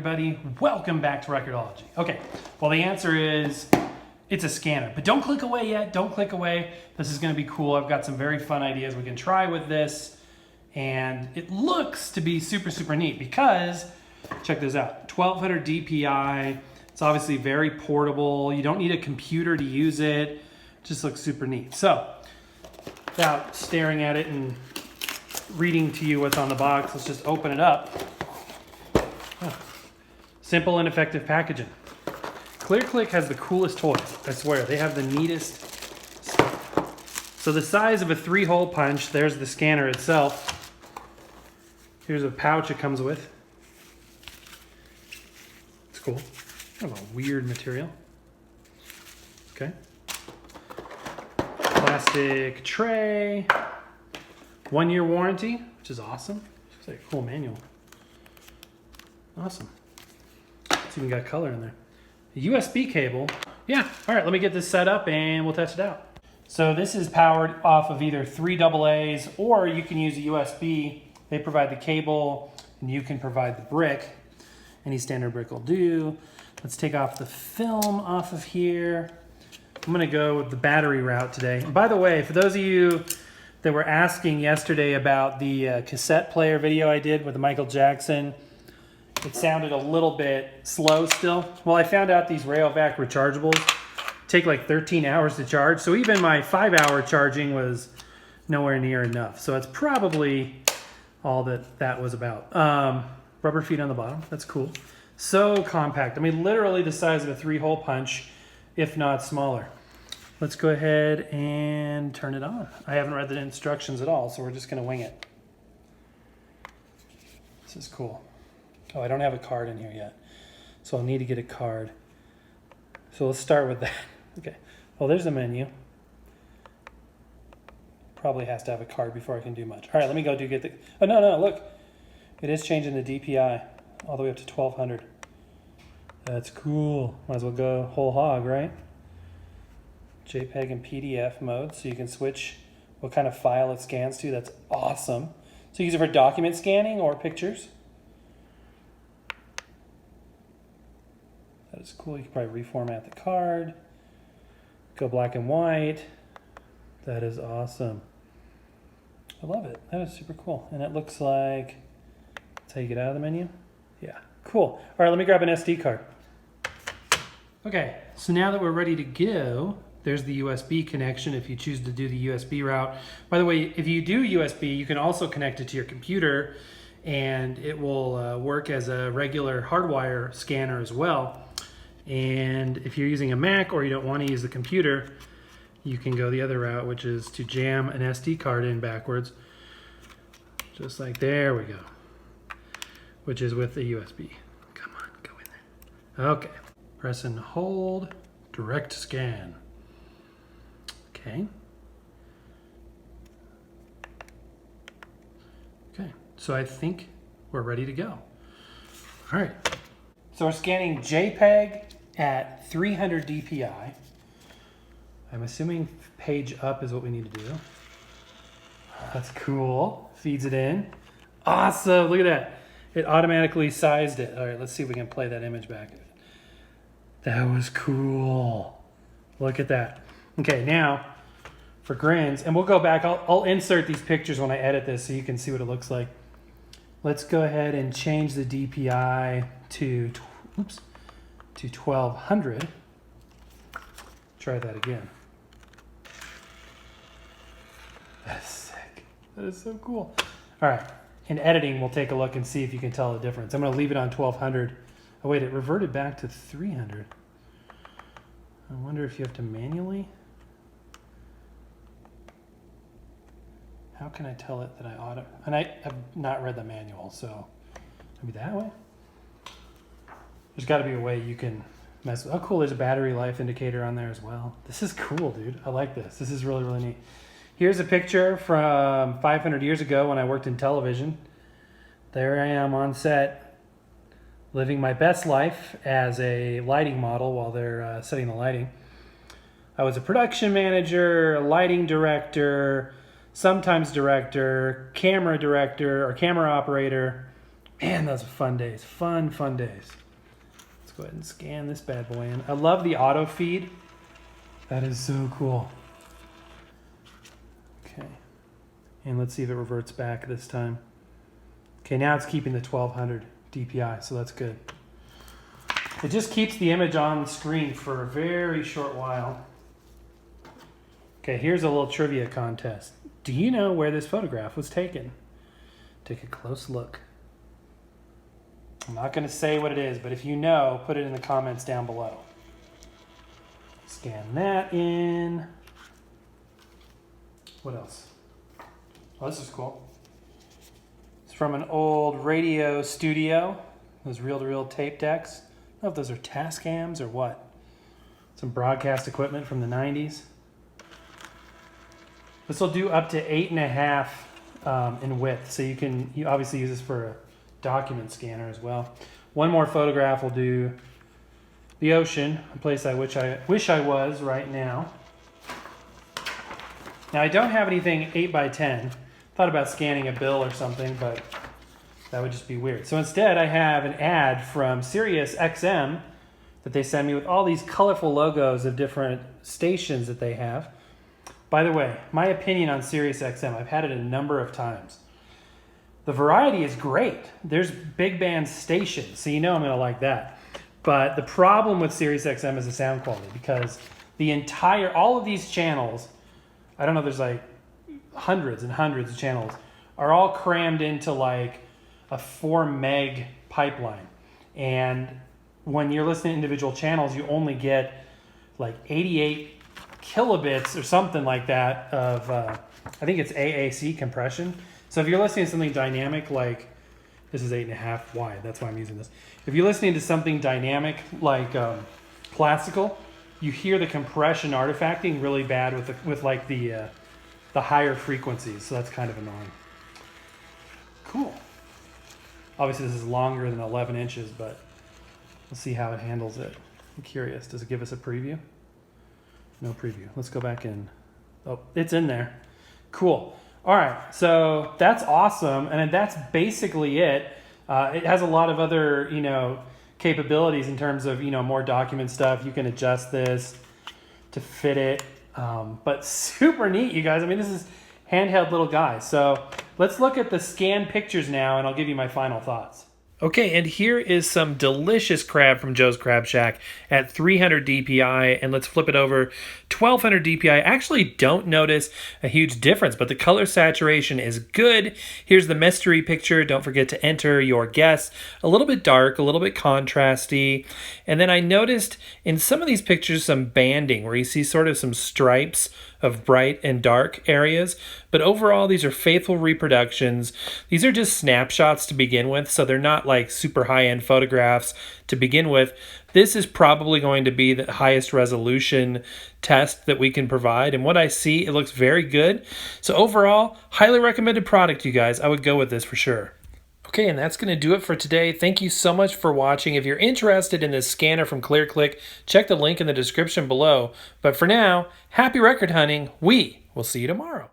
everybody. Welcome back to Record-ology. Okay, well the answer is it's a scanner. But don't click away yet. Don't click away. This is going to be cool. I've got some very fun ideas we can try with this. And it looks to be super, super neat because, check this out, 1200 DPI. It's obviously very portable. You don't need a computer to use it. It just looks super neat. So, without staring at it and reading to you what's on the box, let's just open it up. Oh. Simple and effective packaging. ClearClick has the coolest toys, I swear. They have the neatest stuff. So the size of a 3-hole punch, there's the scanner itself. Here's a pouch it comes with. It's cool. Kind of a weird material. Okay. Plastic tray. 1-year warranty, which is awesome. Looks like a cool manual. Awesome. It's even got color in there. A USB cable. Yeah, all right, let me get this set up and we'll test it out. So this is powered off of either 3 AA's or you can use a USB. They provide the cable and you can provide the brick. Any standard brick will do. Let's take off the film off of here. I'm gonna go with the battery route today. And by the way, for those of you that were asking yesterday about the cassette player video I did with the Michael Jackson, it sounded a little bit slow still. Well, I found out these Rayovac rechargeables take like 13 hours to charge. So even my 5-hour charging was nowhere near enough. So it's probably all that was about. Rubber feet on the bottom, that's cool. So compact. I mean, literally the size of a 3-hole punch, if not smaller. Let's go ahead and turn it on. I haven't read the instructions at all, so we're just gonna wing it. This is cool. Oh, I don't have a card in here yet, so I'll need to get a card. So let's start with that. Okay, well there's the menu. Probably has to have a card before I can do much. All right, let me go get the, oh no, look. It is changing the DPI all the way up to 1200. That's cool. Might as well go whole hog, right? JPEG and PDF mode, so you can switch what kind of file it scans to. That's awesome. So you use it for document scanning or pictures. That is cool. You can probably reformat the card. Go black and white. That is awesome. I love it. That is super cool. And it looks like, that's how you get out of the menu? Yeah, cool. All right, let me grab an SD card. Okay, so now that we're ready to go, there's the USB connection if you choose to do the USB route. By the way, if you do USB, you can also connect it to your computer and it will work as a regular hardwire scanner as well. And if you're using a Mac or you don't want to use the computer, you can go the other route, which is to jam an SD card in backwards. Just like, there we go. Which is with the USB. Come on, go in there. Okay, press and hold, direct scan. Okay. Okay, so I think we're ready to go. All right, so we're scanning JPEG at 300 DPI. I'm assuming page up is what we need to do. That's cool, feeds it in. Awesome, look at that. It automatically sized it. All right, let's see if we can play that image back. That was cool. Look at that. Okay, now for grins, and we'll go back. I'll insert these pictures when I edit this so you can see what it looks like. Let's go ahead and change the DPI to 1200. Try that again. That's sick. That is so cool. All right. In editing, we'll take a look and see if you can tell the difference. I'm going to leave it on 1200. Oh wait, it reverted back to 300. I wonder if you have to manually. How can I tell it that I auto? And I have not read the manual, so maybe that way. There's got to be a way you can mess with. Oh cool, there's a battery life indicator on there as well. This is cool, dude. I like this. This is really, really neat. Here's a picture from 500 years ago when I worked in television. There I am on set, living my best life as a lighting model while they're setting the lighting. I was a production manager, a lighting director, sometimes director, camera director, or camera operator. Man, those are fun days. Fun days. Let's go ahead and scan this bad boy in. I love the auto feed. That is so cool. Okay. And let's see if it reverts back this time. Okay, now it's keeping the 1200 DPI, so that's good. It just keeps the image on the screen for a very short while. Okay, here's a little trivia contest. Do you know where this photograph was taken? Take a close look. I'm not going to say what it is, but if you know, put it in the comments down below. Scan that in. What else? Oh, this is cool. It's from an old radio studio. Those reel-to-reel tape decks. I don't know if those are Tascams or what. Some broadcast equipment from the 90s. This will do up to 8.5 in width, so you obviously use this for a document scanner as well. One more photograph will do the ocean, a place I wish I was right now. Now I don't have anything 8x10. Thought about scanning a bill or something, but that would just be weird. So instead I have an ad from Sirius XM that they send me with all these colorful logos of different stations that they have. By the way, my opinion on Sirius XM, I've had it a number of times. The variety is great. There's big band stations, so you know I'm going to like that. But the problem with Sirius XM is the sound quality, because all of these channels, I don't know, there's like hundreds and hundreds of channels, are all crammed into like a 4 meg pipeline. And when you're listening to individual channels, you only get like 88 kilobits or something like that of, I think it's AAC compression. So if you're listening to something dynamic, like, this is 8.5 wide, that's why I'm using this. If you're listening to something dynamic like classical, you hear the compression artifacting really bad with like the higher frequencies, so that's kind of annoying. Cool. Obviously this is longer than 11 inches, but we'll see how it handles it. I'm curious, does it give us a preview? No preview. Let's go back in. Oh, it's in there. Cool. All right, so that's awesome, and that's basically it. It has a lot of other, capabilities in terms of, more document stuff. You can adjust this to fit it, but super neat, you guys. I mean, this is handheld little guy. So let's look at the scanned pictures now, and I'll give you my final thoughts. Okay, and here is some delicious crab from Joe's Crab Shack at 300 DPI, and let's flip it over. 1200 DPI. I actually don't notice a huge difference, but the color saturation is good. Here's the mystery picture. Don't forget to enter your guess. A little bit dark, a little bit contrasty. And then I noticed in some of these pictures some banding where you see sort of some stripes of bright and dark areas, but overall these are faithful reproductions. These are just snapshots to begin with, so they're not like super high-end photographs to begin with. This is probably going to be the highest resolution test that we can provide, and what I see, it looks very good. So overall, highly recommended product, you guys. I would go with this for sure. Okay, and that's going to do it for today. Thank you so much for watching. If you're interested in this scanner from ClearClick, check the link in the description below. But for now, happy record hunting. We will see you tomorrow.